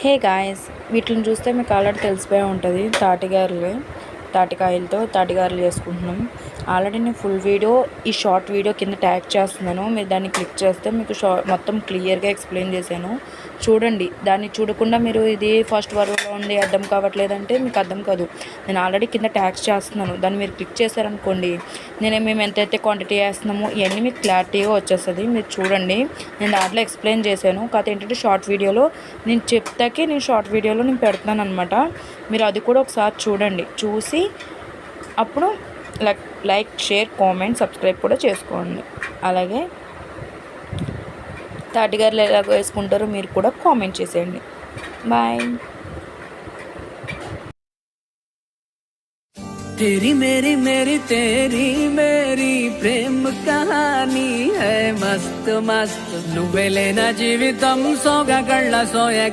Hey guys, వీటిని చూస్తే మీకు ఆల్రెడీ తెలిసిపోయి ఉంటుంది. తాటికాయలతో తాటిగారెలు చేసుకుంటున్నాం. ఆల్రెడీ నేను ఫుల్ వీడియో ఈ షార్ట్ వీడియో కింద ట్యాగ్ చేస్తున్నాను. మీరు దాన్ని క్లిక్ చేస్తే మీకు మొత్తం క్లియర్గా ఎక్స్ప్లెయిన్ చేశాను. చూడండి. దాన్ని చూడకుండా మీరు ఇది ఫస్ట్ వరలో ఉండి అర్థం కావట్లేదంటే మీకు అర్థం కాదు. నేను ఆల్రెడీ కింద ట్యాగ్స్ చేస్తున్నాను. దాన్ని మీరు క్లిక్ చేశారనుకోండి, మేము ఎంతైతే క్వాంటిటీ వేస్తున్నామో ఇవన్నీ మీకు క్లారిటీగా వచ్చేస్తుంది. మీరు చూడండి. నేను దాంట్లో ఎక్స్ప్లెయిన్ చేశాను. కాకపోతే ఏంటంటే షార్ట్ వీడియోలో నేను షార్ట్ వీడియోలో నేను పెడుతున్నాను అనమాట. మీరు అది కూడా ఒకసారి చూడండి. చూసి అప్పుడు లైక్ షేర్ కామెంట్ సబ్స్క్రైబ్ కూడా చేసుకోండి. అలాగే తాటిగారులు ఎలాగో వేసుకుంటారో మీరు కూడా కామెంట్ చేసేయండి. బాయ్. तेरी मेरी मेरी तेरी मेरी प्रेम कहानी है मस्त मस्त नुव्वे लेना जीवितम सोगा गళ్ళ सोयगा